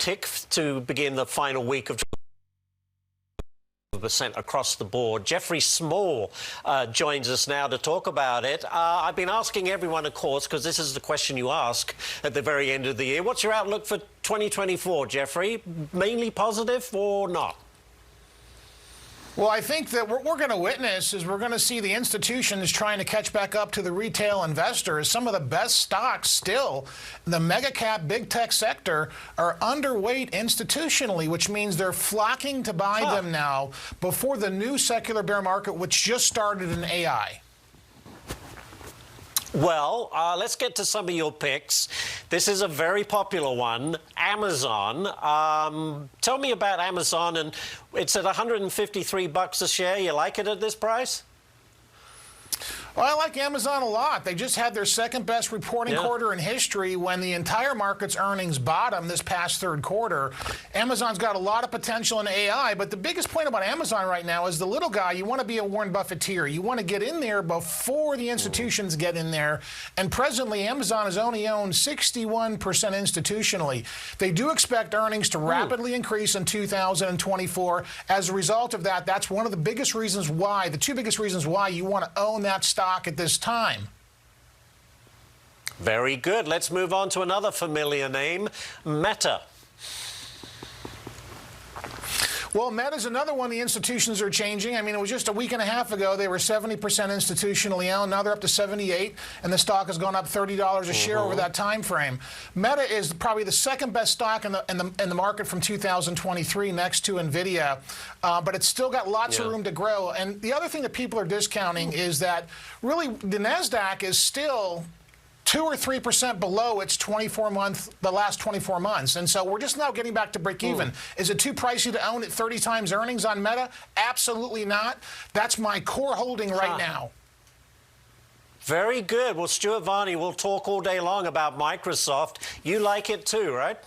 uptick to begin the final week of percent across the board. Jeffrey Small joins us now to talk about it. I've been asking everyone, of course, because this is the question you ask at the very end of the year. What's your outlook for 2024, Jeffrey? Mainly positive or not? Well, I think that what we're going to witness is we're going to see the institutions trying to catch back up to the retail investors. Some of the best stocks still, the mega cap, big tech sector, are underweight institutionally, which means they're flocking to buy them now before the new secular bear market, which just started in AI. Well, let's get to some of your picks. This is a very popular one, Amazon. Tell me about Amazon, and it's at $153 a share. You like it at this price? Well, I like Amazon a lot. They just had their second best reporting quarter in history when the entire market's earnings bottomed this past third quarter. Amazon's got a lot of potential in AI, but the biggest point about Amazon right now is the little guy, you want to be a Warren Buffetteer. You want to get in there before the institutions get in there. And presently, Amazon is only owned 61% institutionally. They do expect earnings to rapidly increase in 2024. As a result of that, that's one of the biggest reasons why, the two biggest reasons why you want to own that stock at this time. Very good. Let's move on to another familiar name, Meta. Well, Meta's another one the institutions are changing. I mean, it was just a week and a half ago they were 70% institutionally owned. Now they're up to 78, and the stock has gone up $30 a share over that time frame. Meta is probably the second best stock in the market from 2023, next to Nvidia, but it's still got lots of room to grow. And the other thing that people are discounting is that really the Nasdaq is still 2 or 3% below its the last 24 months. And so we're just now getting back to break even. Is it too pricey to own at 30 times earnings on Meta? Absolutely not. That's my core holding right now. Very good. Well, Stuart Varney, we'll talk all day long about Microsoft. You like it too, right?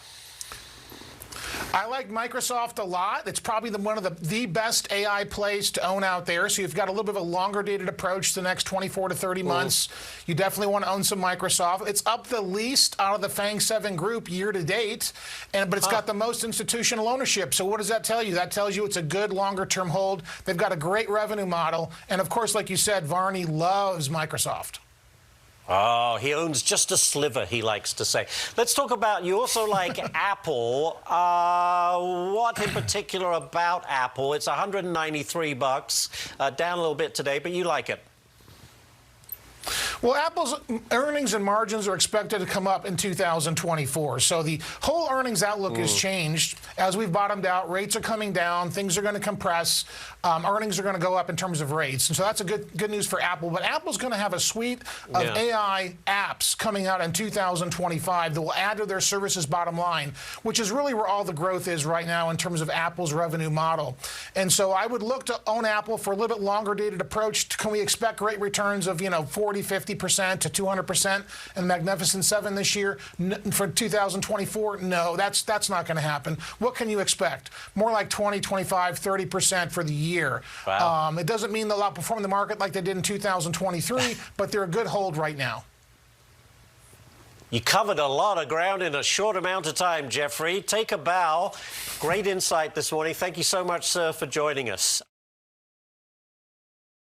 I like Microsoft a lot. It's probably one of the best AI plays to own out there. So you've got a little bit of a longer dated approach the next 24 to 30 months. You definitely want to own some Microsoft. It's up the least out of the Fang 7 group year to date, but it's got the most institutional ownership. So what does that tell you? That tells you it's a good longer term hold. They've got a great revenue model. And of course, like you said, Varney loves Microsoft. Oh, he owns just a sliver, he likes to say. Let's talk about, you also like Apple. What in particular about Apple? It's $193, down a little bit today, but you like it. Well, Apple's earnings and margins are expected to come up in 2024. So the whole earnings outlook has changed. As we've bottomed out, rates are coming down, things are going to compress, earnings are going to go up in terms of rates. And so that's a good news for Apple. But Apple's going to have a suite of AI apps coming out in 2025 that will add to their services bottom line, which is really where all the growth is right now in terms of Apple's revenue model. And so I would look to own Apple for a little bit longer dated approach. Can we expect great returns of, 40, 50% to 200% in the Magnificent Seven this year? For 2024, no, that's not going to happen. What can you expect? More like 20, 25, 30% for the year. Wow. It doesn't mean they'll outperform the market like they did in 2023, but they're a good hold right now. You covered a lot of ground in a short amount of time, Jeffrey. Take a bow. Great insight this morning. Thank you so much, sir, for joining us.